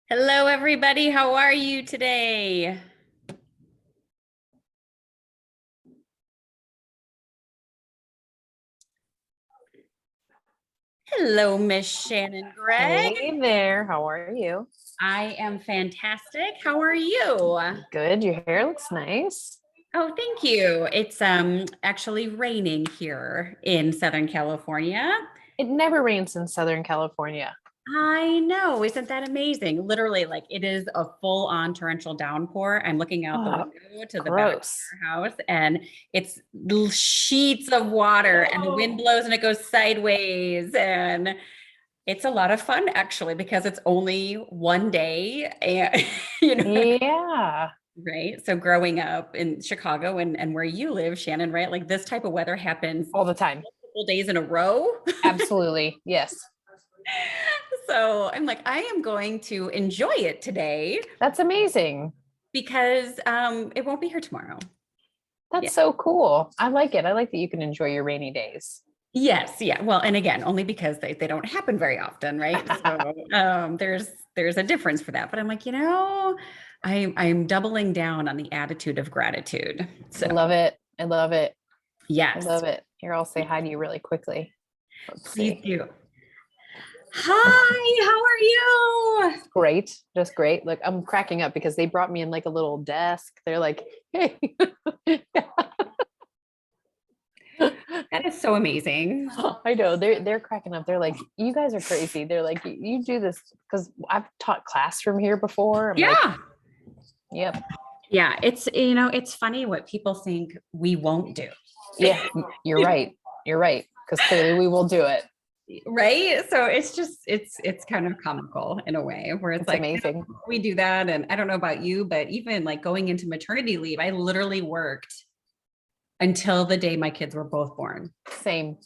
Hello, everybody. How are you today? Hello, Miss Shannon Gregg. Hey there, how are you? I am fantastic. How are you? Good, your hair looks nice. Oh, thank you. It's actually raining here in Southern California. It never rains in Southern California. I know. Isn't that amazing? Literally, like it is a full-on torrential downpour. I'm looking out the Oh, window to the back of gross. our house, and it's sheets of water, and the wind blows and it goes sideways. And it's a lot of fun actually because it's only one day and Yeah, right? So growing up in Chicago and where you live, Shannon, right? Like this type of weather happens all the time. multiple days in a row. Absolutely. Yes. So I'm like, I am going to enjoy it today That's amazing. because it won't be here tomorrow. Yeah. That's so cool. I like it. I like that you can enjoy your rainy days. Yes, yeah. Well, and again, only because they don't happen very often, right? So there's a difference for that. But I'm like, I'm doubling down on the attitude of gratitude. I So love it. I love it. I yes, love it. Here, I'll say hi to you really quickly. Let's please see. do. Hi, how are you? Great. Just great. Look, I'm cracking up because they brought me in like a little desk. They're like, hey. That is so amazing. I know they're cracking up. They're like, you guys are crazy. They're like, you do this because I've taught class from here before. I'm like, Yeah. yep, Yeah, it's funny what people think we won't do. yeah, you're right. You're right. Because clearly we will do it. Right? So it's kind of comical in a way where it's It's like amazing. we do that. And I don't know about you, but even like going into maternity leave, I literally worked until the day my kids were both born. Same.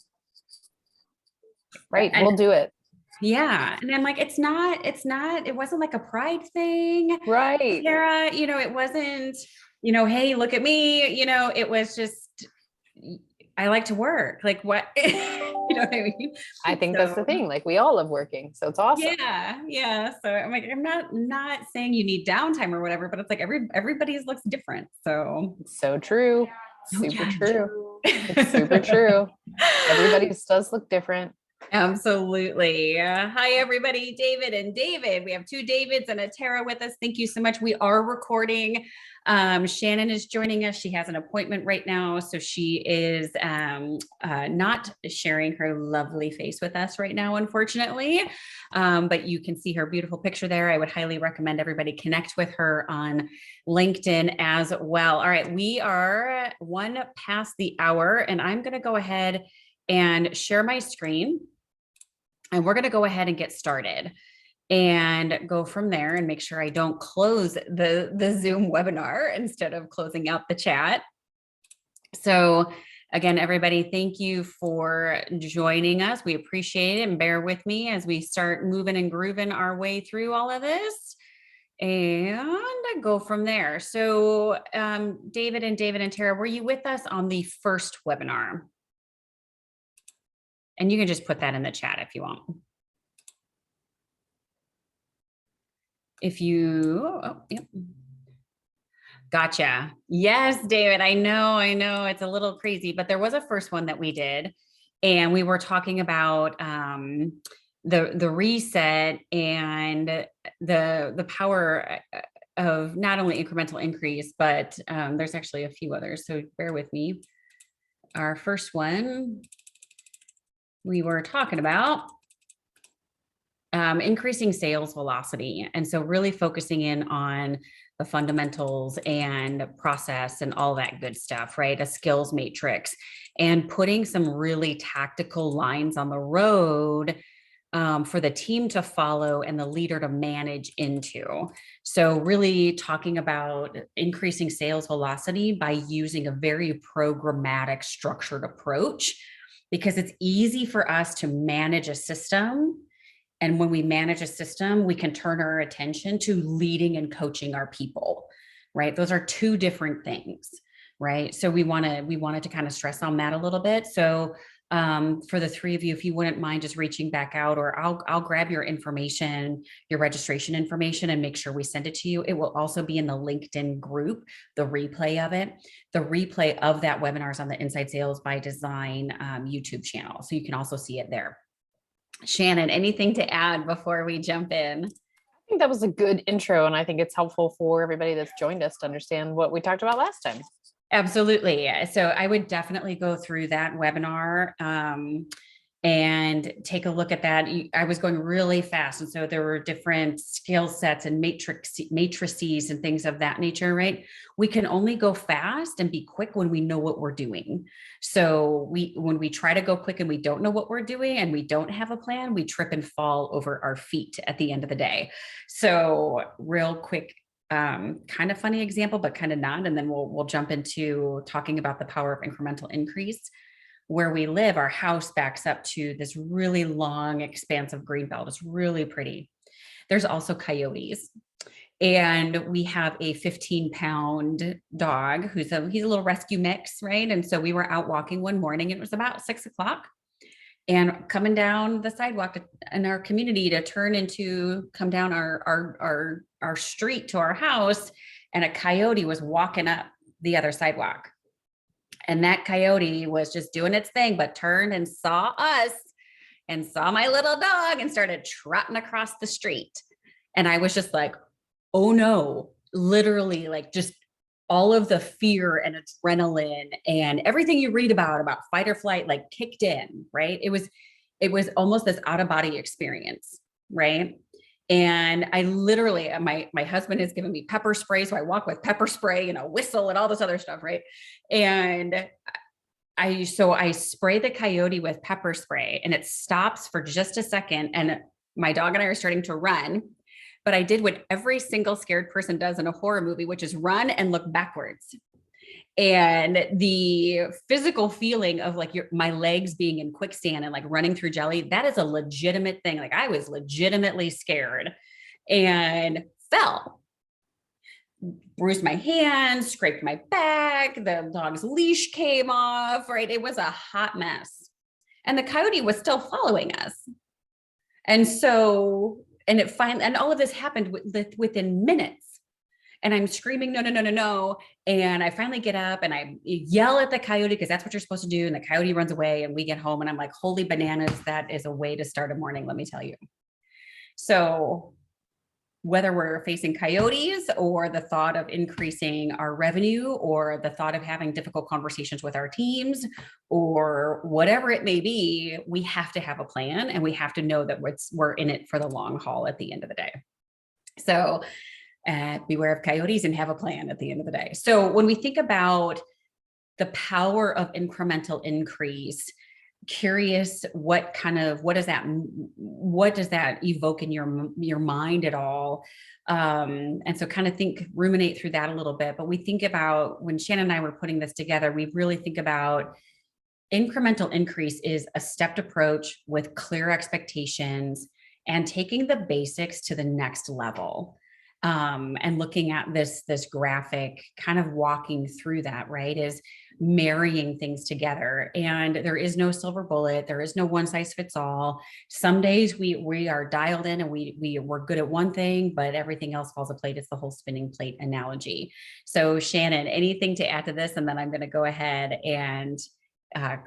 Right. And We'll do it. yeah. And I'm like, it wasn't like a pride thing. Right. Sarah, it wasn't, hey, look at me, it was just, I like to work. Like what, you know what I mean? I think that's the So thing. Like we all love working. So it's awesome. yeah, yeah. So I'm like, I'm not saying you need downtime or whatever, but it's like everybody's looks different. So It's so true. oh Super yeah, true. true. It's super true. Everybody's does look different. Absolutely. Hi, everybody. David and David. We have two Davids and a Tara with us. Thank you so much. We are recording. Shannon is joining us. She has an appointment right now. So she is not sharing her lovely face with us right now, unfortunately. But you can see her beautiful picture there. I would highly recommend everybody connect with her on LinkedIn as well. All right. We are one past the hour, and I'm going to go ahead and share my screen. And we're going to go ahead and get started and go from there and make sure I don't close the Zoom webinar instead of closing out the chat. So again, everybody, thank you for joining us. We appreciate it, and bear with me as we start moving and grooving our way through all of this and go from there. So David and Tara, were you with us on the first webinar? And you can just put that in the chat if you want. If you, oh, yep. Gotcha. Yes, David, I know it's a little crazy, but there was a first one that we did, and we were talking about the reset and the power of not only incremental increase, but there's actually a few others. So bear with me. Our first one we were talking about increasing sales velocity. And so really focusing in on the fundamentals and process and all that good stuff, right? A skills matrix and putting some really tactical lines on the road for the team to follow and the leader to manage into. So really talking about increasing sales velocity by using a very programmatic structured approach, because it's easy for us to manage a system. And when we manage a system, we can turn our attention to leading and coaching our people, right? Those are two different things, right? So we wanted to kind of stress on that a little bit. So for the three of you, if you wouldn't mind just reaching back out, or I'll grab your information, your registration information, and make sure we send it to you. It will also be in the LinkedIn group, the replay of it. The replay of that webinar is on the Inside Sales by Design YouTube channel. So you can also see it there. Shannon, anything to add before we jump in? I think that was a good intro, and I think it's helpful for everybody that's joined us to understand what we talked about last time. Absolutely. So I would definitely go through that webinar and take a look at that. I was going really fast. And so there were different skill sets and matrices and things of that nature, right? We can only go fast and be quick when we know what we're doing. So when we try to go quick and we don't know what we're doing and we don't have a plan, we trip and fall over our feet at the end of the day. So real quick, kind of funny example, but kind of not. And then we'll jump into talking about the power of incremental increase. Where we live, our house backs up to this really long, expansive green belt. It's really pretty. There's also coyotes. And we have a 15-pound dog he's a little rescue mix, right? And so we were out walking one morning. It was about 6 o'clock. And coming down the sidewalk in our community to come down our street to our house, and a coyote was walking up the other sidewalk. And that coyote was just doing its thing, but turned and saw us and saw my little dog and started trotting across the street. And I was just like, oh no, literally, like, just all of the fear and adrenaline and everything you read about fight or flight, like, kicked in, right? It was almost this out of body experience, right? And I literally, my husband has given me pepper spray. So I walk with pepper spray and a whistle and all this other stuff, right? And I spray the coyote with pepper spray, and it stops for just a second. And my dog and I are starting to run. But I did what every single scared person does in a horror movie, which is run and look backwards. And the physical feeling of like my legs being in quicksand and like running through jelly, that is a legitimate thing. Like, I was legitimately scared and fell, bruised my hands, scraped my back. The dog's leash came off, right? It was a hot mess. And the coyote was still following us. And so, and all of this happened within minutes. And I'm screaming, no, no, no, no, no. And I finally get up and I yell at the coyote, because that's what you're supposed to do. And the coyote runs away, and we get home and I'm like, holy bananas, that is a way to start a morning, let me tell you. So whether we're facing coyotes, or the thought of increasing our revenue, or the thought of having difficult conversations with our teams, or whatever it may be, we have to have a plan, and we have to know that we're in it for the long haul at the end of the day. So beware of coyotes and have a plan at the end of the day. So when we think about the power of incremental increase, curious, what does that evoke in your mind at all? And so kind of ruminate through that a little bit. But we think about, when Shannon and I were putting this together, we really think about incremental increase is a stepped approach with clear expectations and taking the basics to the next level. And looking at this graphic, kind of walking through that, right, is marrying things together. And there is no silver bullet. There is no one size fits all. Some days we are dialed in and we're good at one thing, but everything else falls a plate. It's the whole spinning plate analogy. So Shannon, anything to add to this? And then I'm going to go ahead and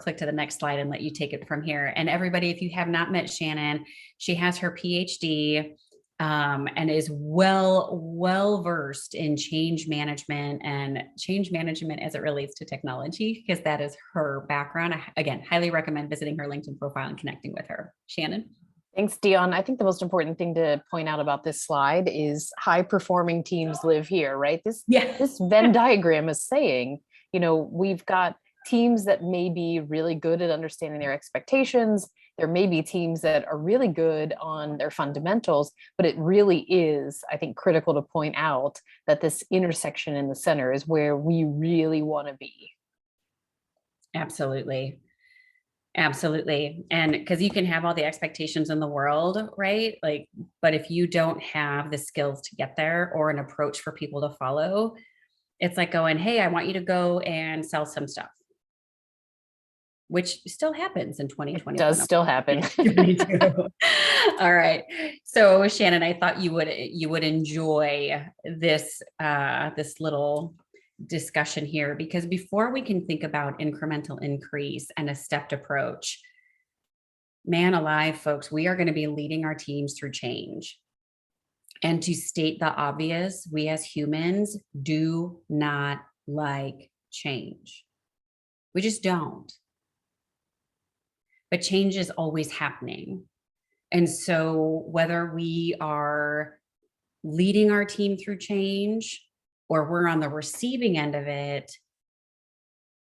click to the next slide and let you take it from here. And everybody, if you have not met Shannon, she has her PhD and is well versed in change management as it relates to technology, because that is her background. Again, highly recommend visiting her LinkedIn profile and connecting with her. Shannon. Thanks, Dion. I think the most important thing to point out about this slide is high performing teams live here, right? This Venn diagram is saying, we've got teams that may be really good at understanding their expectations. There may be teams that are really good on their fundamentals, but it really is, I think, critical to point out that this intersection in the center is where we really want to be. Absolutely. Absolutely. And because you can have all the expectations in the world, right? But if you don't have the skills to get there, or an approach for people to follow, it's like going, hey, I want you to go and sell some stuff. which still happens in 2021. It does still happen. All right. So Shannon, I thought you would enjoy this this little discussion here, because before we can think about incremental increase and a stepped approach, man alive, folks, we are going to be leading our teams through change. And to state the obvious, we as humans do not like change. We just don't. But change is always happening. And so whether we are leading our team through change or we're on the receiving end of it,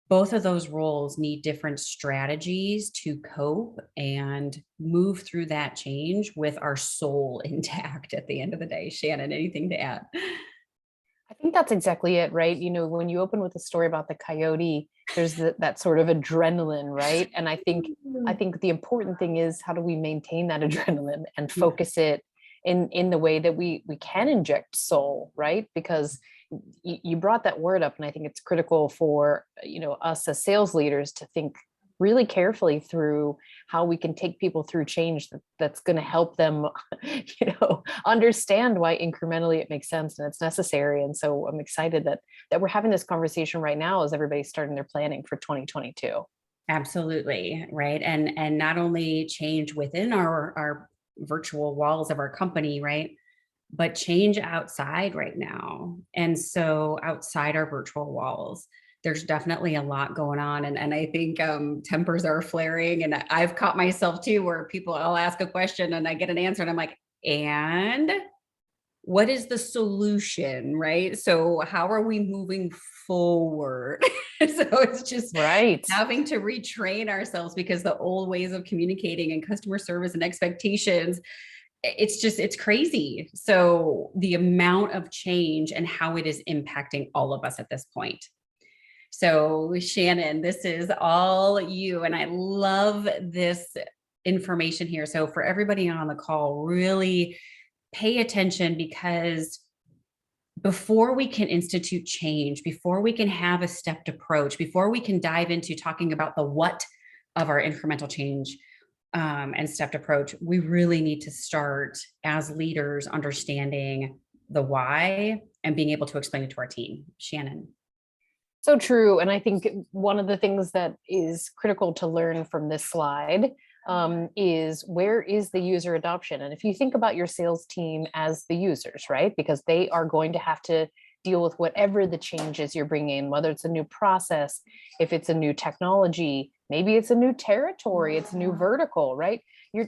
both of those roles need different strategies to cope and move through that change with our soul intact at the end of the day. Shannon, anything to add? I think that's exactly it, right? You know, when you open with a story about the coyote, there's that sort of adrenaline, right? And I think the important thing is, how do we maintain that adrenaline and focus it in the way that we can inject soul, right? Because you brought that word up, and I think it's critical for, you know, us as sales leaders to think really carefully through how we can take people through change that's going to help them, you know, understand why incrementally it makes sense and it's necessary. And so I'm excited that we're having this conversation right now as everybody's starting their planning for 2022. Absolutely, right. And not only change within our virtual walls of our company, right, but change outside right now. And so outside our virtual walls, there's definitely a lot going on. And I think tempers are flaring. And I've caught myself too, where I'll ask a question and I get an answer and I'm like, and what is the solution, right? So how are we moving forward? So it's just right, having to retrain ourselves, because the old ways of communicating and customer service and expectations, it's crazy. So the amount of change and how it is impacting all of us at this point. So Shannon, this is all you, and I love this information here. So for everybody on the call, really pay attention, because before we can institute change, before we can have a stepped approach, before we can dive into talking about the what of our incremental change and stepped approach, we really need to start as leaders understanding the why and being able to explain it to our team. Shannon. So true. And I think one of the things that is critical to learn from this slide is, where is the user adoption? And if you think about your sales team as the users, right? Because they are going to have to deal with whatever the changes you're bringing in, whether it's a new process, if it's a new technology, maybe it's a new territory, it's a new vertical, right?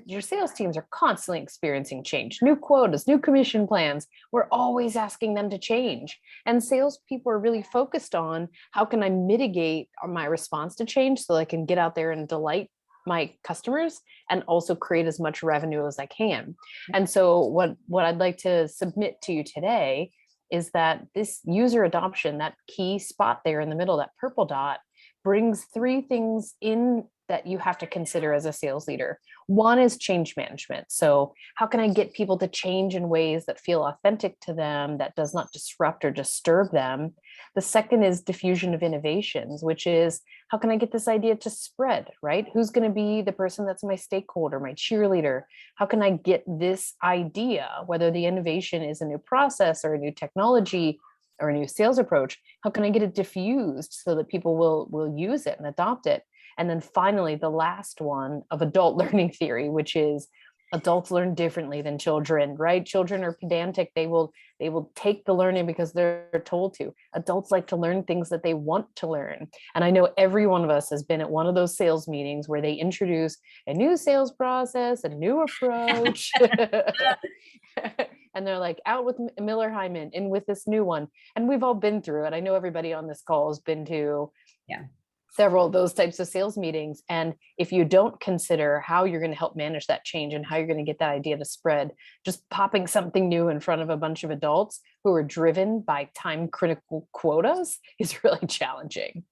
Your sales teams are constantly experiencing change, new quotas, new commission plans. We're always asking them to change. And salespeople are really focused on, how can I mitigate my response to change so I can get out there and delight my customers and also create as much revenue as I can. And so what I'd like to submit to you today is that this user adoption, that key spot there in the middle, that purple dot, brings three things in that you have to consider as a sales leader. One is change management. So how can I get people to change in ways that feel authentic to them, that does not disrupt or disturb them? The second is diffusion of innovations, which is, how can I get this idea to spread, right? Who's going to be the person that's my stakeholder, my cheerleader? How can I get this idea, whether the innovation is a new process or a new technology or a new sales approach, how can I get it diffused so that people will use it and adopt it? And then finally, the last one of adult learning theory, which is, adults learn differently than children, right? Children are pedantic. They will take the learning because they're told to. Adults like to learn things that they want to learn. And I know every one of us has been at one of those sales meetings where they introduce a new sales process, a new approach. And they're like, out with Miller Hyman, in with this new one. And we've all been through it. I know everybody on this call has been to several of those types of sales meetings. And if you don't consider how you're going to help manage that change and how you're going to get that idea to spread, just popping something new in front of a bunch of adults who are driven by time critical quotas is really challenging.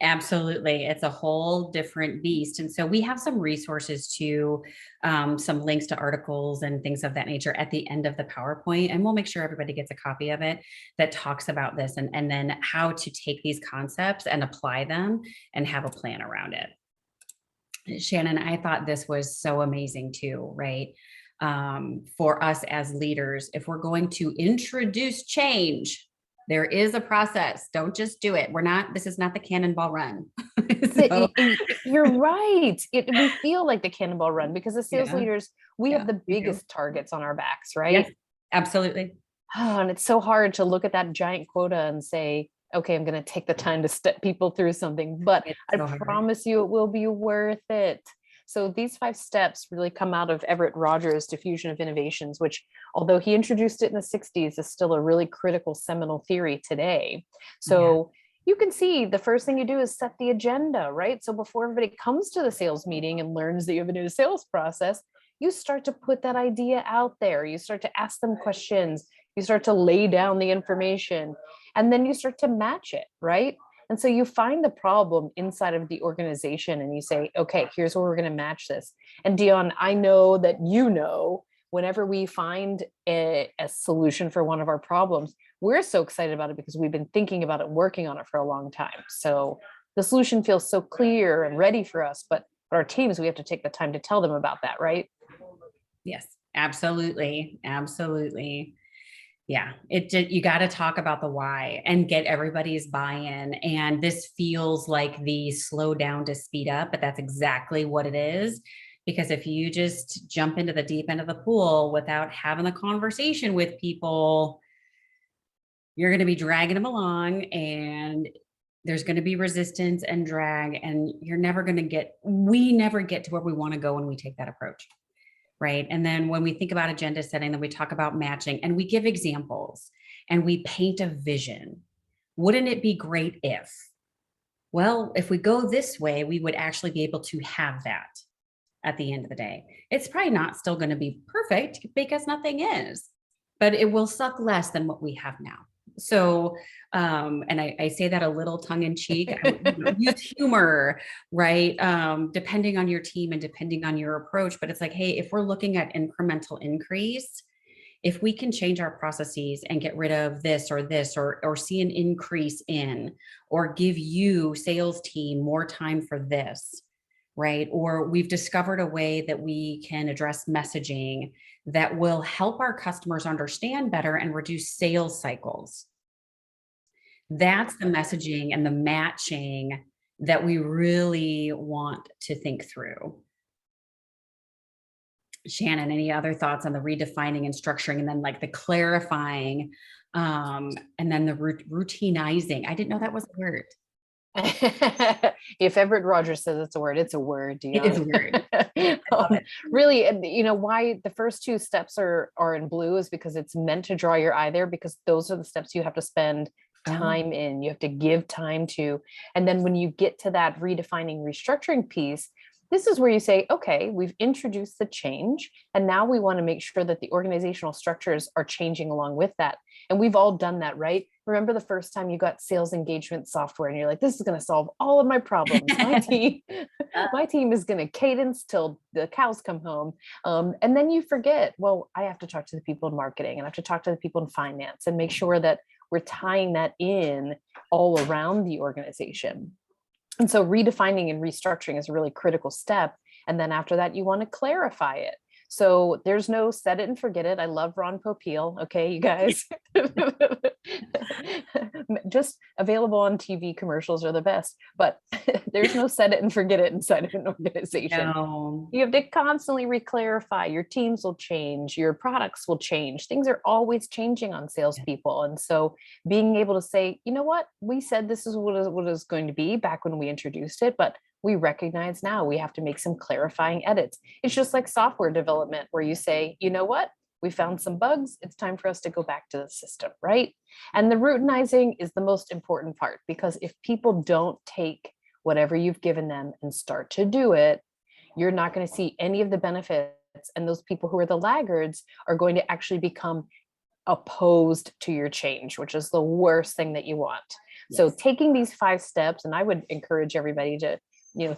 Absolutely. It's a whole different beast. And so we have some resources to some links to articles and things of that nature at the end of the PowerPoint. And we'll make sure everybody gets a copy of it that talks about this and then how to take these concepts and apply them and have a plan around it. Shannon, I thought this was so amazing too, right? For us as leaders, if we're going to introduce change, there is a process. Don't just do it. This is not the cannonball run. So, you're right. We feel like the cannonball run because as sales leaders, we have the biggest targets on our backs, right? Yes, absolutely. Oh, and it's so hard to look at that giant quota and say, okay, I'm going to take the time to step people through something, but I promise you it will be worth it. So these 5 steps really come out of Everett Rogers' Diffusion of Innovations, which, although he introduced it in the 60s, is still a really critical seminal theory today. So you can see the first thing you do is set the agenda, right? So before everybody comes to the sales meeting and learns that you have a new sales process, you start to put that idea out there. You start to ask them questions. You start to lay down the information, and then you start to match it, right? And so you find the problem inside of the organization and you say, okay, here's where we're going to match this. And Dion, I know that whenever we find a solution for one of our problems, we're so excited about it because we've been thinking about it, working on it for a long time. So the solution feels so clear and ready for us, but our teams, we have to take the time to tell them about that, right? Yes, absolutely. Absolutely. Yeah, you got to talk about the why and get everybody's buy-in. And this feels like the slow down to speed up, but that's exactly what it is. Because if you just jump into the deep end of the pool without having the conversation with people, you're going to be dragging them along, and there's going to be resistance and drag, and we never get to where we want to go when we take that approach. Right. And then when we think about agenda setting, then we talk about matching and we give examples and we paint a vision. Wouldn't it be great if? Well, if we go this way, we would actually be able to have that at the end of the day. It's probably not still going to be perfect because nothing is, but it will suck less than what we have now. So, and I say that a little tongue in cheek, use humor, right? Depending on your team and depending on your approach, but it's like, hey, if we're looking at incremental increase, if we can change our processes and get rid of this, or see an increase in, or give you sales team more time for this, right? Or we've discovered a way that we can address messaging that will help our customers understand better and reduce sales cycles. That's the messaging and the matching that we really want to think through. Shannon, any other thoughts on the redefining and structuring, and then like the clarifying, and then the routinizing? I didn't know that was a word. If Everett Rogers says it's a word, it's a word. It is a word. Really, and why the first 2 steps are in blue is because it's meant to draw your eye there, because those are the steps you have to spend time in. You have to give time to. And then when you get to that redefining, restructuring piece, this is where you say, okay, we've introduced the change, and now we want to make sure that the organizational structures are changing along with that. And we've all done that, right? Remember the first time you got sales engagement software and you're like, this is going to solve all of my problems. My team is going to cadence till the cows come home. And then you forget, well, I have to talk to the people in marketing and I have to talk to the people in finance and make sure that we're tying that in all around the organization. And so redefining and restructuring is a really critical step. And then after that, you want to clarify it. So there's no set it and forget it. I love Ron Popeil. Okay, you guys. Just available on TV commercials are the best, but there's no set it and forget it inside of an organization. No. You have to constantly reclarify. Your teams will change, your products will change. Things are always changing on salespeople. And so being able to say, you know what, we said this is what it is going to be back when we introduced it, but we recognize now we have to make some clarifying edits. It's just like software development where you say, you know what, we found some bugs. It's time for us to go back to the system, right? And the routinizing is the most important part, because if people don't take whatever you've given them and start to do it, you're not going to see any of the benefits. And those people who are the laggards are going to actually become opposed to your change, which is the worst thing that you want. Yes. So taking these 5 steps, and I would encourage everybody to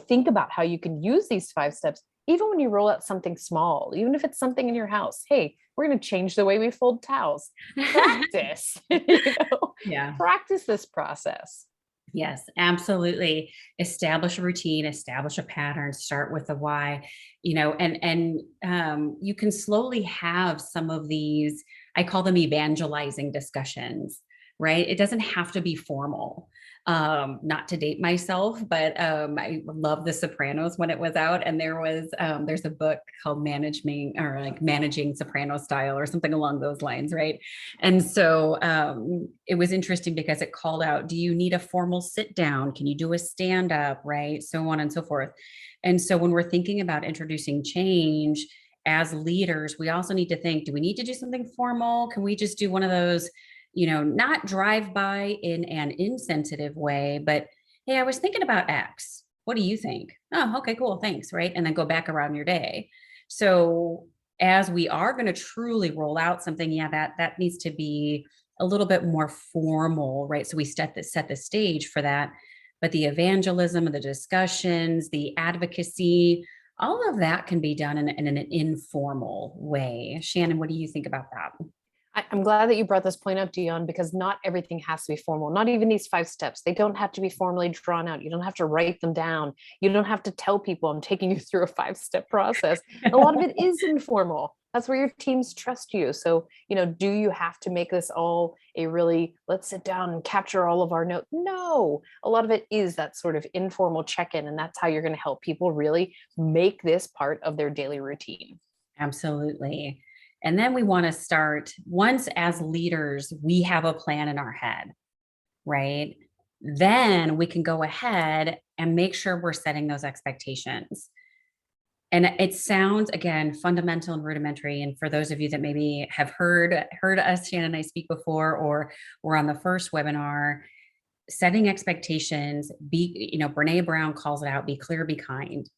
think about how you can use these 5 steps, even when you roll out something small, even if it's something in your house. Hey, we're going to change the way we fold towels. Practice, practice this process. Yes, absolutely. Establish a routine, establish a pattern, start with the why, and you can slowly have some of these, I call them evangelizing discussions, right? It doesn't have to be formal. Not to date myself, but I love The Sopranos when it was out, and there's a book called Managing, or like Managing Soprano Style or something along those lines, right? And so it was interesting because it called out, do you need a formal sit down? Can you do a stand up, right? So on and so forth. And so when we're thinking about introducing change as leaders, we also need to think, do we need to do something formal? Can we just do one of those, not drive by in an insensitive way, but hey, I was thinking about X. What do you think? Oh, okay, cool. Thanks. Right. And then go back around your day. So as we are going to truly roll out something, yeah, that needs to be a little bit more formal, right? So we set the stage for that. But the evangelism and the discussions, the advocacy, all of that can be done in an informal way. Shannon, what do you think about that? I'm glad that you brought this point up, Dion, because not everything has to be formal. Not even these 5 steps. They don't have to be formally drawn out. You don't have to write them down. You don't have to tell people I'm taking you through a 5-step process. A lot of it is informal. That's where your teams trust you. So, do you have to make this all a really, let's sit down and capture all of our notes? No, a lot of it is that sort of informal check-in. And that's how you're going to help people really make this part of their daily routine. Absolutely. And then we want to start, once as leaders, we have a plan in our head, right? Then we can go ahead and make sure we're setting those expectations. And it sounds, again, fundamental and rudimentary. And for those of you that maybe have heard us, Shannon and I, speak before, or were on the first webinar, setting expectations, Brene Brown calls it out, be clear, be kind.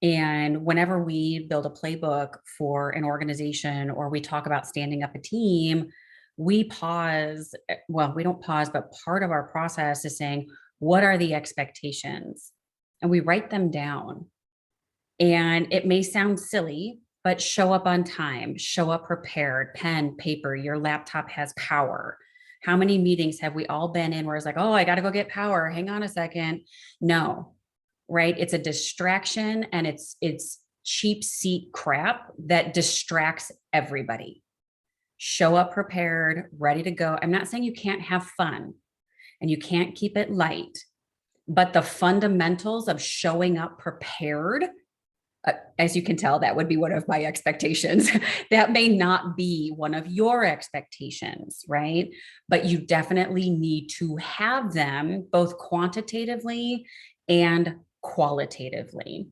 And whenever we build a playbook for an organization or we talk about standing up a team, we pause. Well, we don't pause, but part of our process is saying, what are the expectations? And we write them down. And it may sound silly, but show up on time, show up prepared, pen, paper, your laptop has power. How many meetings have we all been in where it's like, oh, I got to go get power. Hang on a second. No, right? It's a distraction, and it's cheap seat crap that distracts everybody. Show up prepared, ready to go. I'm not saying you can't have fun and you can't keep it light, but the fundamentals of showing up prepared, as you can tell, that would be one of my expectations. That may not be one of your expectations, right? But you definitely need to have them both quantitatively and qualitatively.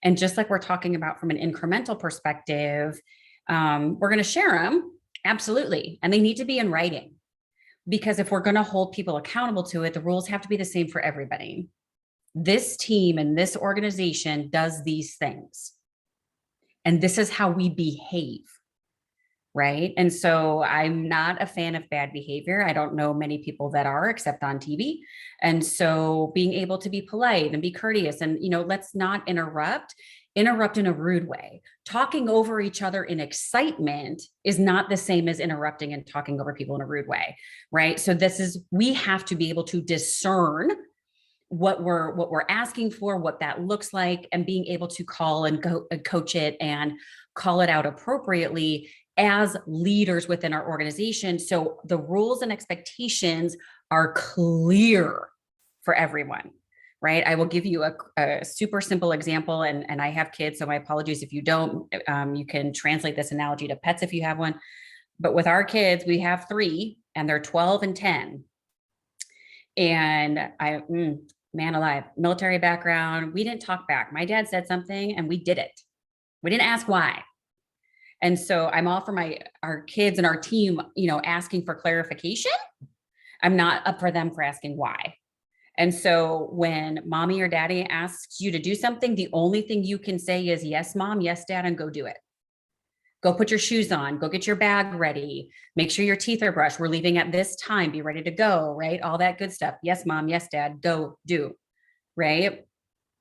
And just like we're talking about from an incremental perspective, we're going to share them. Absolutely. And they need to be in writing, because if we're going to hold people accountable to it, the rules have to be the same for everybody. This team and this organization does these things, and this is how we behave, right? And so I'm not a fan of bad behavior. I don't know many people that are, except on TV. And so being able to be polite and be courteous, and let's not interrupt in a rude way. Talking over each other in excitement is not the same as interrupting and talking over people in a rude way, right? So we have to be able to discern what we're asking for, what that looks like, and being able to call and go and coach it and call it out appropriately as leaders within our organization. So the rules and expectations are clear for everyone, right? I will give you a super simple example, and I have kids, so my apologies if you don't. You can translate this analogy to pets if you have one. But with our kids, we have 3, and they're 12 and 10. And man alive, military background, we didn't talk back. My dad said something and we did it. We didn't ask why. And so I'm all for our kids and our team, asking for clarification. I'm not up for them for asking why. And so when mommy or daddy asks you to do something, the only thing you can say is, yes, mom, yes, dad, and go do it. Go put your shoes on, go get your bag ready, make sure your teeth are brushed. We're leaving at this time, be ready to go, right? All that good stuff. Yes, mom, yes, dad, go do, right?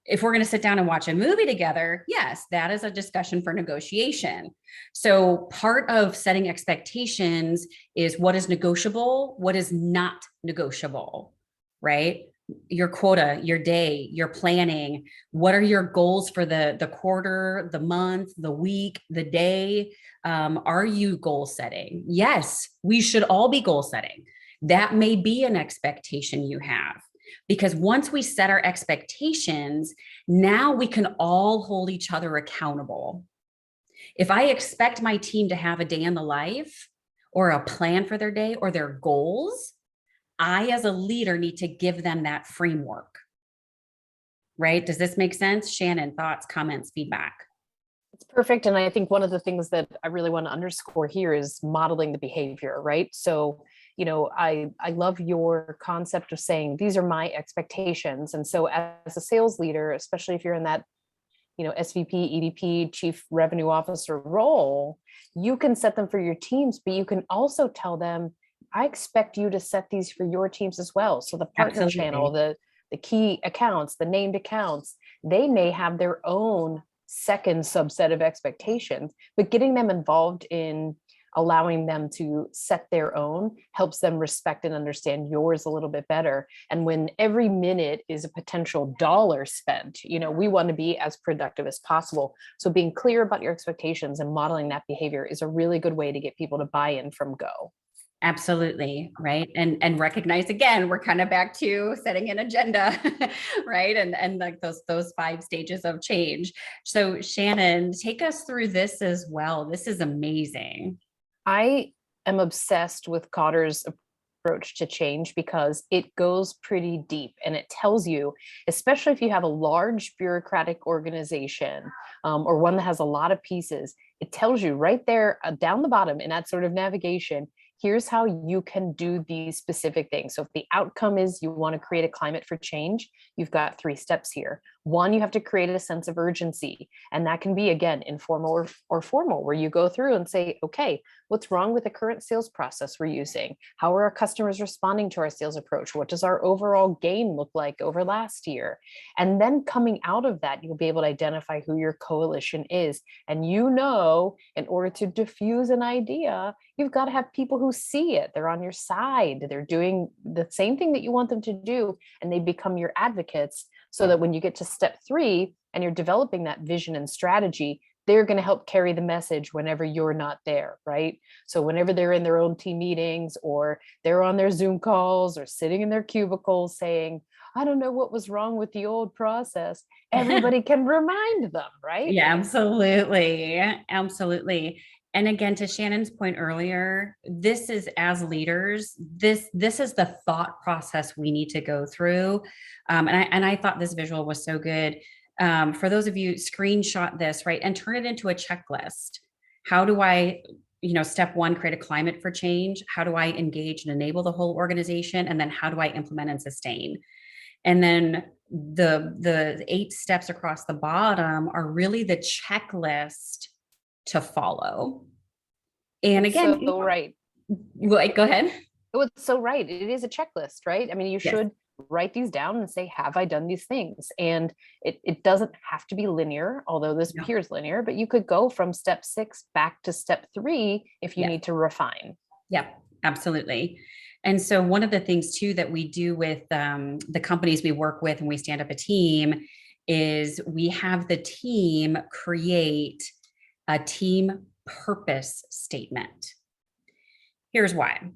If we're going to sit down and watch a movie together, yes, that is a discussion for negotiation. So part of setting expectations is what is negotiable, what is not negotiable, right? your quota, your day, your planning. What are your goals for the quarter, the month, the week, the day? Are you goal setting? Yes, we should all be goal setting. That may be an expectation you have, because once we set our expectations, now we can all hold each other accountable. If I expect my team to have a day in the life or a plan for their day or their goals, I, as a leader, need to give them that framework. Right? Does this make sense? Shannon, thoughts, comments, feedback? It's perfect. And I think one of the things that I really want to underscore here is modeling the behavior, right? So, I love your concept of saying, these are my expectations. And so as a sales leader, especially if you're in that, SVP, EVP, chief revenue officer role, you can set them for your teams, but you can also tell them, I expect you to set these for your teams as well. So the partner channel, the key accounts, the named accounts, they may have their own second subset of expectations, but getting them involved in allowing them to set their own helps them respect and understand yours a little bit better. And when every minute is a potential dollar spent, we want to be as productive as possible. So being clear about your expectations and modeling that behavior is a really good way to get people to buy in from go. Absolutely. Right. And recognize, again, we're kind of back to setting an agenda, right? And like those 5 stages of change. So Shannon, take us through this as well. This is amazing. I am obsessed with Cotter's approach to change because it goes pretty deep and it tells you, especially if you have a large bureaucratic organization or one that has a lot of pieces, it tells you right there down the bottom in that sort of navigation, here's how you can do these specific things. So if the outcome is you want to create a climate for change, you've got 3 steps here. 1, you have to create a sense of urgency. And that can be, again, informal or formal, where you go through and say, okay, what's wrong with the current sales process we're using? How are our customers responding to our sales approach? What does our overall gain look like over last year? And then coming out of that, you'll be able to identify who your coalition is. And in order to diffuse an idea, you've got to have people who see it. They're on your side. They're doing the same thing that you want them to do, and they become your advocates, so that when you get to step 3 and you're developing that vision and strategy, they're going to help carry the message whenever you're not there, right? So whenever they're in their own team meetings or they're on their Zoom calls or sitting in their cubicles saying, I don't know what was wrong with the old process, everybody can remind them, right? Yeah, absolutely. Absolutely. And again, to Shannon's point earlier, this is, as leaders, this is the thought process we need to go through. And I thought this visual was so good. For those of you, screenshot this, right, and turn it into a checklist. How do I, step 1, create a climate for change? How do I engage and enable the whole organization? And then how do I implement and sustain? And then the 8 steps across the bottom are really the checklist to follow. And again, so right. Go ahead. It's so right. It is a checklist, right? I mean, you should write these down and say, have I done these things? And it doesn't have to be linear, although this appears linear, but you could go from step 6 back to step 3 if you need to refine. Yeah, absolutely. And so one of the things too that we do with the companies we work with when we stand up a team is we have the team create a team purpose statement. Here's why.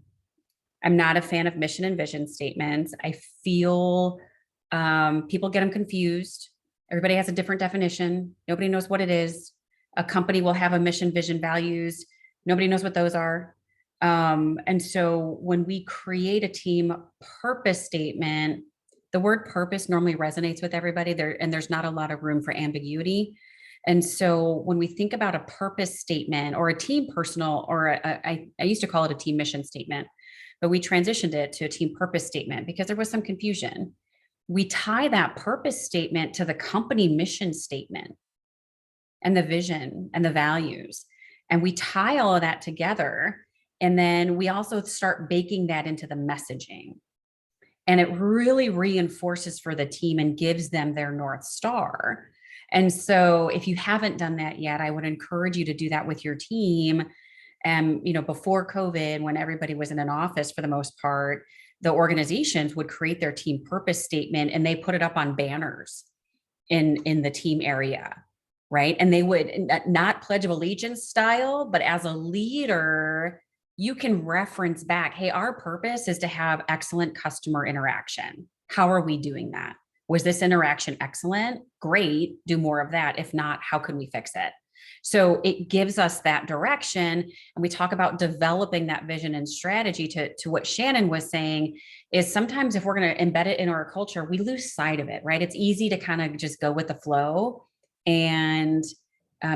I'm not a fan of mission and vision statements. I feel people get them confused. Everybody has a different definition. Nobody knows what it is. A company will have a mission, vision, values. Nobody knows what those are. And so when we create a team purpose statement, the word purpose normally resonates with everybody there, and there's not a lot of room for ambiguity. And so when we think about a purpose statement or a team personal, or I used to call it a team mission statement, but we transitioned it to a team purpose statement because there was some confusion. We tie that purpose statement to the company mission statement and the vision and the values. And we tie all of that together. And then we also start baking that into the messaging. And it really reinforces for the team and gives them their North Star. And so if you haven't done that yet, I would encourage you to do that with your team. Before COVID, when everybody was in an office for the most part, the organizations would create their team purpose statement and they put it up on banners in the team area, right? And they would not Pledge of Allegiance style, but as a leader, you can reference back, hey, our purpose is to have excellent customer interaction. How are we doing that? Was this interaction excellent? Great, do more of that. If not, how can we fix it? So it gives us that direction. And we talk about developing that vision and strategy to what Shannon was saying is sometimes if we're going to embed it in our culture, we lose sight of it, right? It's easy to kind of just go with the flow and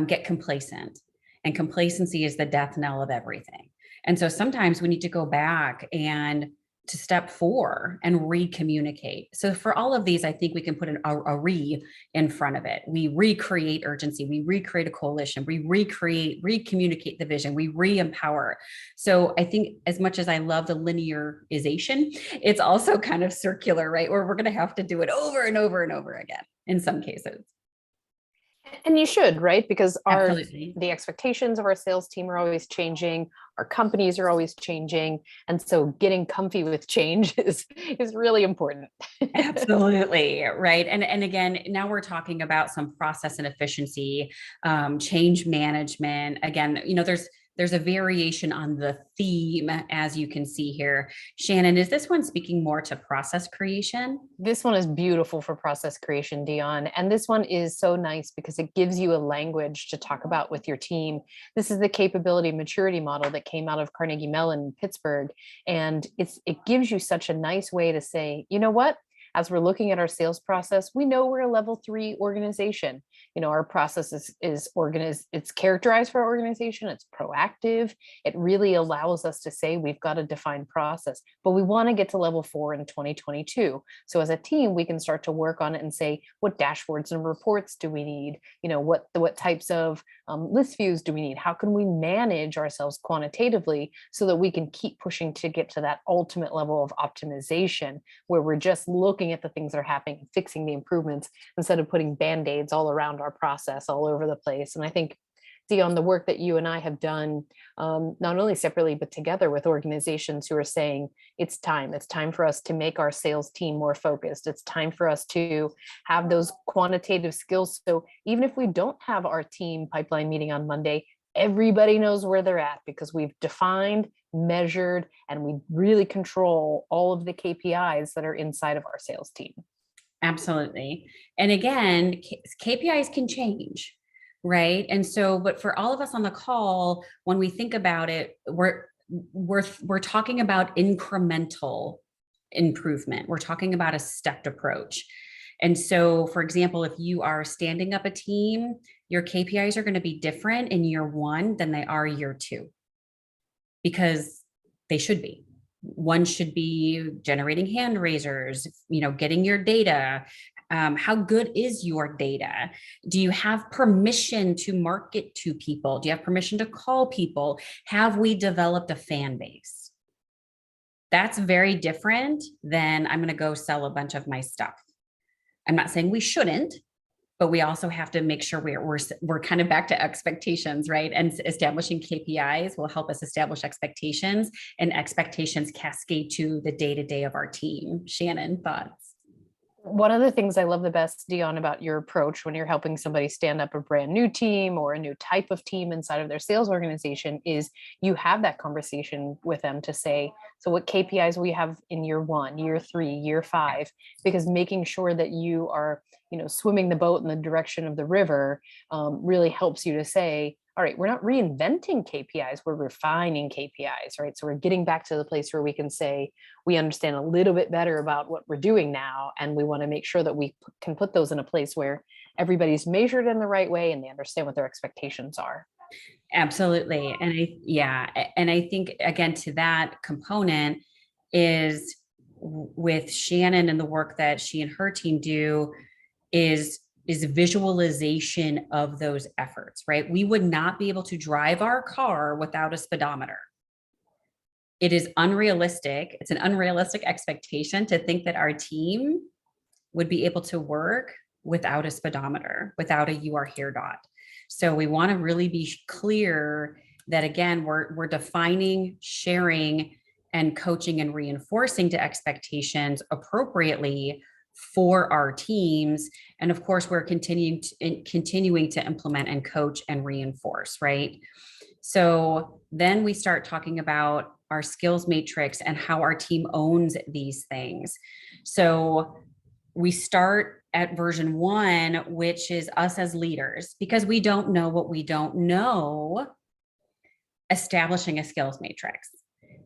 get complacent. And complacency is the death knell of everything. And so sometimes we need to go back and to step 4 and re-communicate. So for all of these, I think we can put a re in front of it. We recreate urgency. We recreate a coalition. We re-communicate the vision. We re-empower. So I think as much as I love the linearization, it's also kind of circular, right? Where we're going to have to do it over and over and over again in some cases. And you should, right? Because the expectations of our sales team are always changing. Our companies are always changing. And so getting comfy with change is really important. Absolutely. Right. And again, now we're talking about some process and efficiency, change management. Again, there's a variation on the theme, as you can see here. Shannon, is this one speaking more to process creation? This one is beautiful for process creation, Dion. And this one is so nice because it gives you a language to talk about with your team. This is the capability maturity model that came out of Carnegie Mellon in Pittsburgh. And it gives you such a nice way to say, you know what? As we're looking at our sales process, we know we're a level 3 organization. Our process is organized, it's characterized for our organization, it's proactive. It really allows us to say we've got a defined process, but we want to get to level 4 in 2022. So as a team, we can start to work on it and say, what dashboards and reports do we need? What types of list views do we need? How can we manage ourselves quantitatively so that we can keep pushing to get to that ultimate level of optimization where we're just looking at the things that are happening and fixing the improvements instead of putting band-aids all around our process all over the place. And I think, Dion, the work that you and I have done, not only separately, but together with organizations who are saying it's time for us to make our sales team more focused. It's time for us to have those quantitative skills. So even if we don't have our team pipeline meeting on Monday, everybody knows where they're at because we've defined, measured, and we really control all of the KPIs that are inside of our sales team. Absolutely. And again, KPIs can change, right? And so, but for all of us on the call, when we think about it, we're talking about incremental improvement. We're talking about a stepped approach. And so, for example, if you are standing up a team, your KPIs are going to be different in year 1 than they are year 2, because they should be. One should be generating hand raisers, getting your data. How good is your data? Do you have permission to market to people? Do you have permission to call people? Have we developed a fan base? That's very different than I'm going to go sell a bunch of my stuff. I'm not saying we shouldn't, but we also have to make sure we're kind of back to expectations, right? And establishing KPIs will help us establish expectations, and expectations cascade to the day-to-day of our team. Shannon, thoughts? One of the things I love the best, Dion, about your approach when you're helping somebody stand up a brand new team or a new type of team inside of their sales organization is you have that conversation with them to say, so what KPIs we have in year 1, year 3, year 5, because making sure that you are, swimming the boat in the direction of the river really helps you to say, all right, we're not reinventing KPIs, we're refining KPIs, right? So we're getting back to the place where we can say, we understand a little bit better about what we're doing now. And we want to make sure that we can put those in a place where everybody's measured in the right way and they understand what their expectations are. Absolutely. And I think, again, to that component is with Shannon and the work that she and her team do is visualization of those efforts, right? We would not be able to drive our car without a speedometer. It is unrealistic. It's an unrealistic expectation to think that our team would be able to work without a speedometer, without a "you are here" dot. So we want to really be clear that, again, we're defining, sharing, and coaching and reinforcing to expectations appropriately for our teams. And of course, we're continuing to implement and coach and reinforce, right? So then we start talking about our skills matrix and how our team owns these things. So we start at version 1, which is us as leaders, because we don't know what we don't know, establishing a skills matrix.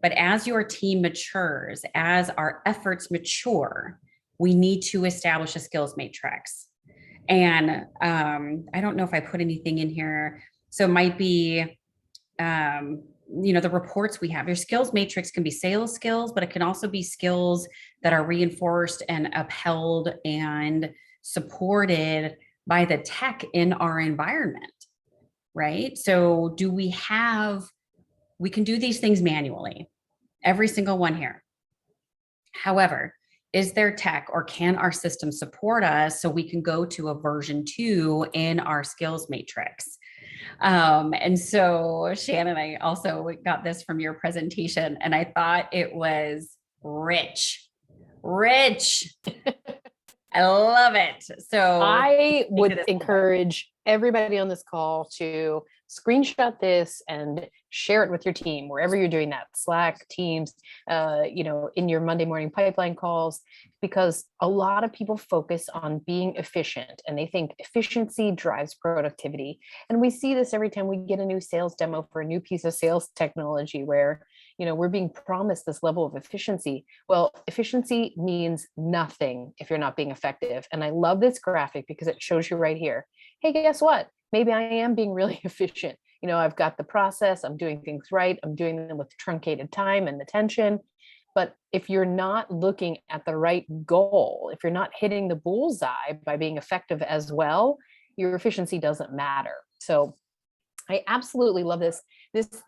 But as your team matures, as our efforts mature, we need to establish a skills matrix. And I don't know if I put anything in here. So it might be, the reports we have. Your skills matrix can be sales skills, but it can also be skills that are reinforced and upheld and supported by the tech in our environment, right? So we can do these things manually, every single one here. However, is there tech, or can our system support us so we can go to a version 2 in our skills matrix? And so Shannon, I also got this from your presentation, and I thought it was rich. I love it. So I would encourage everybody on this call to screenshot this and share it with your team, wherever you're doing that, Slack, Teams, in your Monday morning pipeline calls, because a lot of people focus on being efficient and they think efficiency drives productivity. And we see this every time we get a new sales demo for a new piece of sales technology where, we're being promised this level of efficiency. Well, efficiency means nothing if you're not being effective. And I love this graphic because it shows you right here. Hey, guess what? Maybe I am being really efficient. I've got the process, I'm doing things right, I'm doing them with truncated time and attention. But if you're not looking at the right goal, if you're not hitting the bullseye by being effective as well, your efficiency doesn't matter. So I absolutely love this.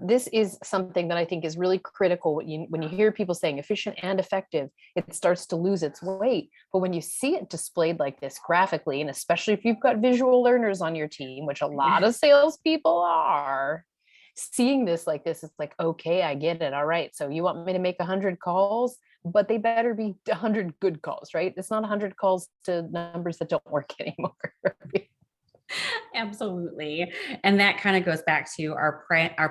This is something that I think is really critical. When you hear people saying efficient and effective, it starts to lose its weight. But when you see it displayed like this graphically, and especially if you've got visual learners on your team, which a lot of salespeople are, seeing this like this, it's like, okay, I get it. All right. So you want me to make 100 calls, but they better be 100 good calls, right? It's not 100 calls to numbers that don't work anymore. Absolutely. And that kind of goes back to our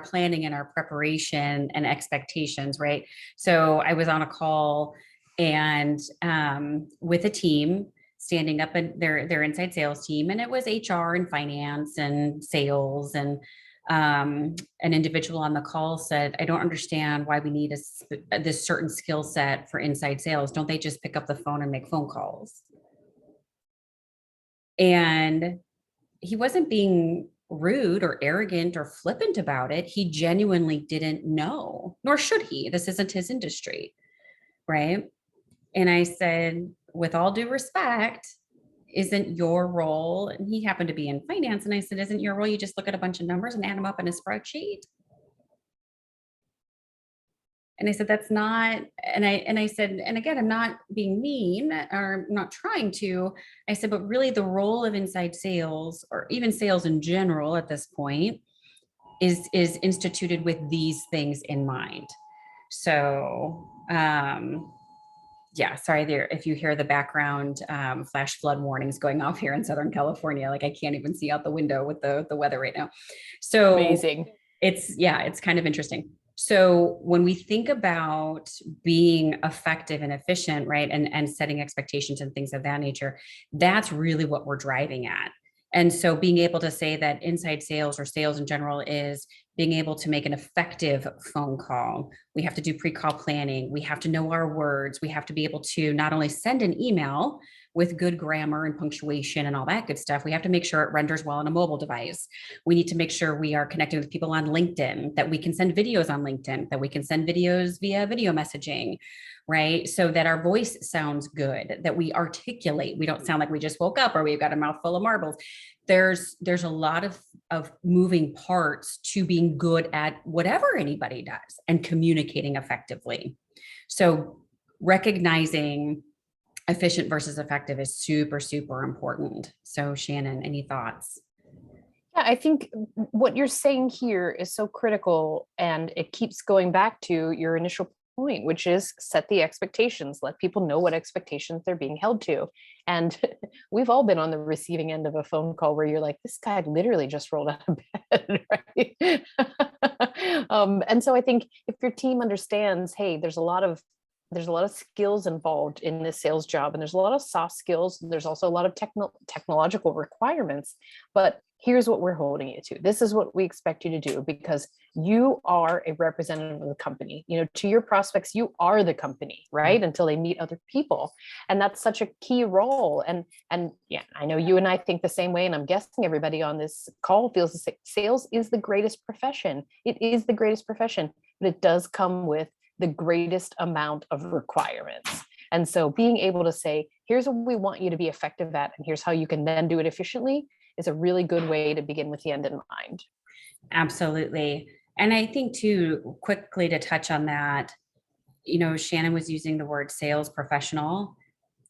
planning and our preparation and expectations, right? So I was on a call and with a team standing up in their inside sales team, and it was HR and finance and sales, and an individual on the call said, I don't understand why we need this certain skill set for inside sales. Don't they just pick up the phone and make phone calls? And he wasn't being rude or arrogant or flippant about it. He genuinely didn't know, nor should he. This isn't his industry, right? And I said, with all due respect, isn't your role, and he happened to be in finance, and I said, isn't your role, you just look at a bunch of numbers and add them up in a spreadsheet? And I said, that's not, and I said, and again, I'm not being mean or I'm not trying to, I said, but really the role of inside sales, or even sales in general at this point, is instituted with these things in mind. So, yeah, sorry there if you hear the background flash flood warnings going off here in Southern California. Like I can't even see out the window with the weather right now. So amazing. It's kind of interesting. So when we think about being effective and efficient, right, and setting expectations and things of that nature, that's really what we're driving at. And so being able to say that inside sales or sales in general is being able to make an effective phone call. We have to do pre-call planning. We have to know our words. We have to be able to not only send an email with good grammar and punctuation and all that good stuff, we have to make sure it renders well on a mobile device. We need to make sure we are connecting with people on LinkedIn, that we can send videos on LinkedIn, that we can send videos via video messaging, right? So that our voice sounds good, that we articulate. We don't sound like we just woke up or we've got a mouthful of marbles. There's a lot of moving parts to being good at whatever anybody does and communicating effectively. So recognizing efficient versus effective is super, super important. So Shannon, any thoughts? Yeah, I think what you're saying here is so critical, and it keeps going back to your initial point, which is set the expectations, let people know what expectations they're being held to. And we've all been on the receiving end of a phone call where you're like, this guy literally just rolled out of bed, right? And so I think if your team understands, hey, there's a lot of skills involved in this sales job, and there's a lot of soft skills. There's also a lot of technological requirements, but here's what we're holding you to. This is what we expect you to do, because you are a representative of the company. To your prospects, you are the company, right? Until they meet other people. And that's such a key role. And yeah, I know you and I think the same way, and I'm guessing everybody on this call feels the same. Sales is the greatest profession. It is the greatest profession, but it does come with the greatest amount of requirements. And so being able to say, here's what we want you to be effective at, and here's how you can then do it efficiently, is a really good way to begin with the end in mind. Absolutely. And I think too, quickly to touch on that, Shannon was using the word sales professional.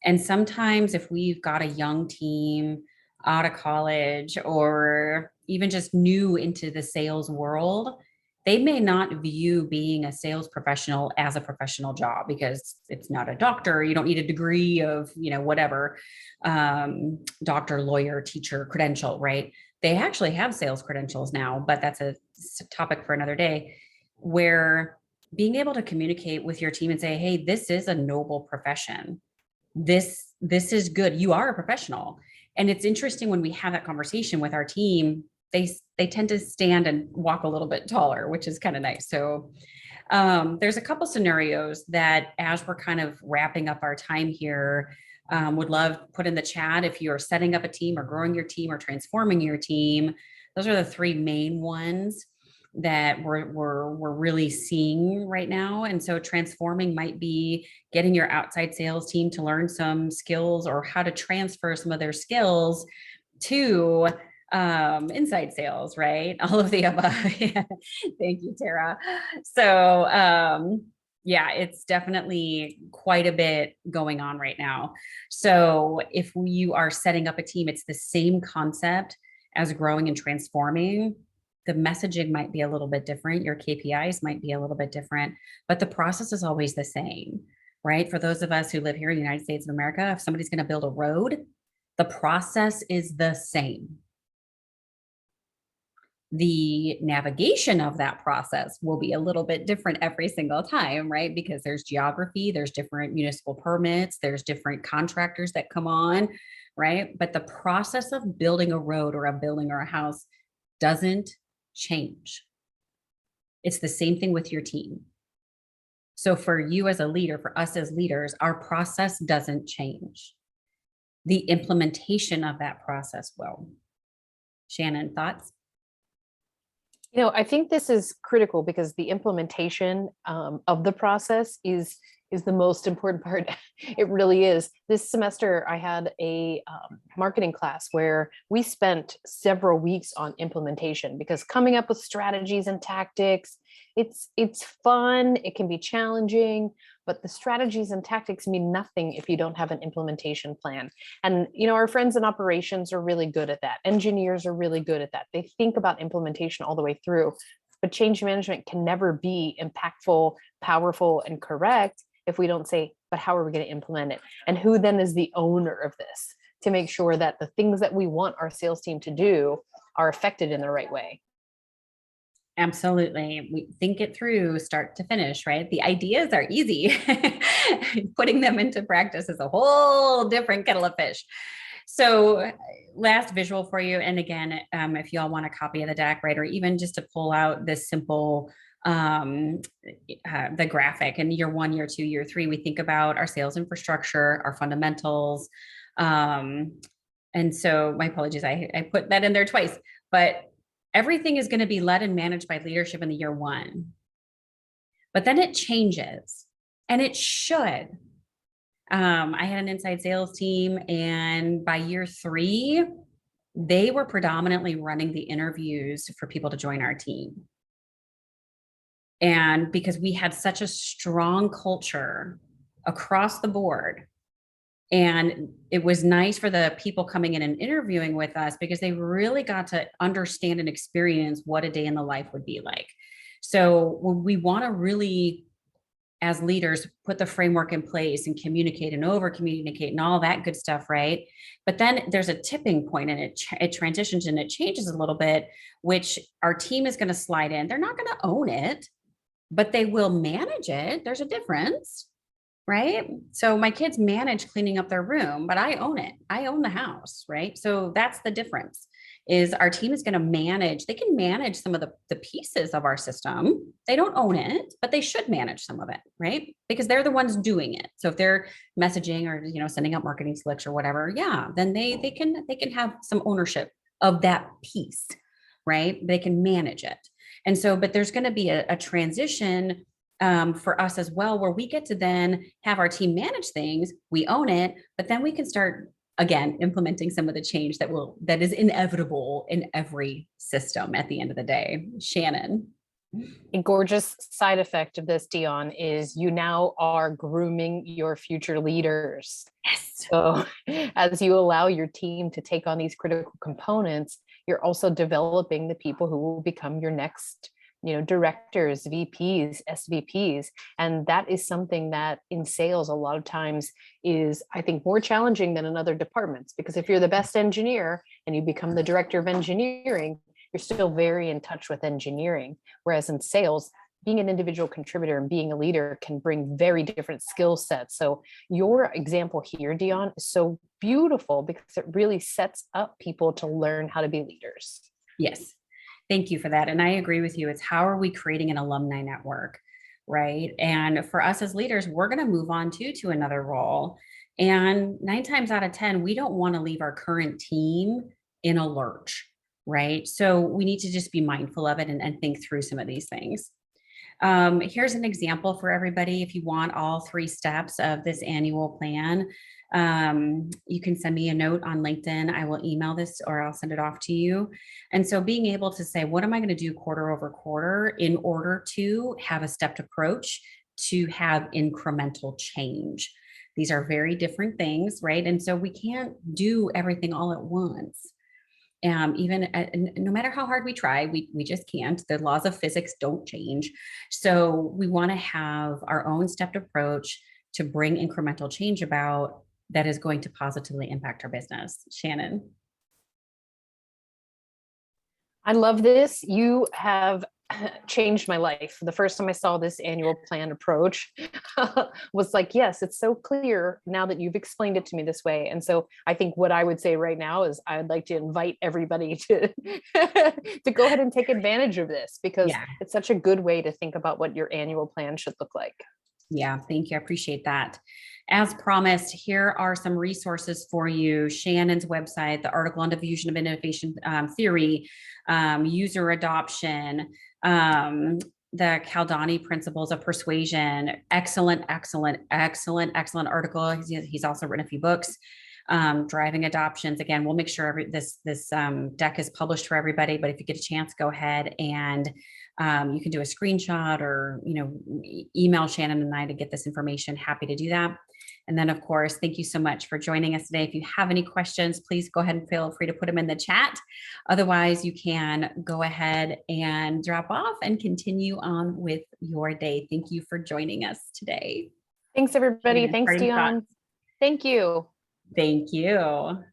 And sometimes if we've got a young team out of college or even just new into the sales world, they may not view being a sales professional as a professional job because it's not a doctor. You don't need a degree of, whatever, doctor, lawyer, teacher, credential, right? They actually have sales credentials now, but that's a topic for another day, where being able to communicate with your team and say, hey, this is a noble profession. This is good. You are a professional. And it's interesting when we have that conversation with our team, they tend to stand and walk a little bit taller, which is kind of nice. So there's a couple scenarios that, as we're kind of wrapping up our time here, would love to put in the chat if you're setting up a team or growing your team or transforming your team. Those are the three main ones that we're really seeing right now. And so transforming might be getting your outside sales team to learn some skills or how to transfer some of their skills to inside sales, right? All of the above. Thank you, Tara. So yeah, it's definitely quite a bit going on right now. So if you are setting up a team, it's the same concept as growing and transforming. The messaging might be a little bit different. Your KPIs might be a little bit different, but the process is always the same, right? For those of us who live here in the United States of America, if somebody's going to build a road, the process is the same. The navigation of that process will be a little bit different every single time, right? Because there's geography, there's different municipal permits, there's different contractors that come on, right? But the process of building a road or a building or a house doesn't change. It's the same thing with your team. So for you as a leader, for us as leaders, our process doesn't change. The implementation of that process will. Shannon, thoughts? I think this is critical because the implementation of the process is the most important part. It really is. This semester, I had a marketing class where we spent several weeks on implementation, because coming up with strategies and tactics, it's fun. It can be challenging, but the strategies and tactics mean nothing if you don't have an implementation plan. And, our friends in operations are really good at that. Engineers are really good at that. They think about implementation all the way through, but change management can never be impactful, powerful, and correct if we don't say, but how are we going to implement it? And who then is the owner of this to make sure that the things that we want our sales team to do are affected in the right way? Absolutely. We think it through start to finish, right? The ideas are easy. Putting them into practice is a whole different kettle of fish. So last visual for you. And again, if y'all want a copy of the deck, right, or even just to pull out this simple, the graphic in year 1, year 2, year 3, we think about our sales infrastructure, our fundamentals. And so my apologies, I put that in there twice, but everything is going to be led and managed by leadership in the year 1, but then it changes, and it should. I had an inside sales team, and by year 3, they were predominantly running the interviews for people to join our team. And because we had such a strong culture across the board, and it was nice for the people coming in and interviewing with us because they really got to understand and experience what a day in the life would be like. So we want to really as leaders put the framework in place and communicate and over communicate and all that good stuff, right? But then there's a tipping point and it transitions and it changes a little bit, which our team is going to slide in. They're not going to own it, but they will manage it. There's a difference, right? So my kids manage cleaning up their room, but I own it. I own the house, right? So that's the difference. Is our team is going to manage, they can manage some of the pieces of our system. They don't own it, but they should manage some of it, right? Because they're the ones doing it. So if they're messaging or, sending out marketing slicks or whatever, yeah, then they can have some ownership of that piece, right? They can manage it. And so, but there's going to be a transition for us as well, where we get to then have our team manage things, we own it, but then we can start again implementing some of the change that is inevitable in every system at the end of the day. Shannon. A gorgeous side effect of this, Dion, is you now are grooming your future leaders. Yes. So as you allow your team to take on these critical components, you're also developing the people who will become your next directors, VPs, SVPs. And that is something that in sales, a lot of times is, I think, more challenging than in other departments, because if you're the best engineer and you become the director of engineering, you're still very in touch with engineering. Whereas in sales, being an individual contributor and being a leader can bring very different skill sets. So your example here, Dion, is so beautiful because it really sets up people to learn how to be leaders. Yes. Thank you for that. And I agree with you. It's how are we creating an alumni network, right? And for us as leaders, we're going to move on to another role. And 9 times out of 10, we don't want to leave our current team in a lurch, right? So we need to just be mindful of it and think through some of these things. Here's an example for everybody. If you want all 3 steps of this annual plan, you can send me a note on LinkedIn. I will email this or I'll send it off to you. And so being able to say, what am I going to do quarter over quarter in order to have a stepped approach to have incremental change? These are very different things, right? And so we can't do everything all at once. No matter how hard we try, we just can't. The laws of physics don't change. So we want to have our own stepped approach to bring incremental change about that is going to positively impact our business. Shannon. I love this. You have changed my life. The first time I saw this annual plan approach was like, yes, it's so clear now that you've explained it to me this way. And so I think what I would say right now is I'd like to invite everybody to to go ahead and take advantage of this, because it's such a good way to think about what your annual plan should look like. Yeah, thank you. I appreciate that. As promised, here are some resources for you. Shannon's website, the article on diffusion of innovation theory, user adoption, the Caldani principles of persuasion. Excellent article. He's also written a few books. Driving adoptions. Again, we'll make sure this deck is published for everybody, but if you get a chance, go ahead and you can do a screenshot or email Shannon and I to get this information. Happy to do that. And then, of course, thank you so much for joining us today. If you have any questions, please go ahead and feel free to put them in the chat. Otherwise, you can go ahead and drop off and continue on with your day. Thank you for joining us today. Thanks, everybody. Thanks, Dion. Thank you. Thank you.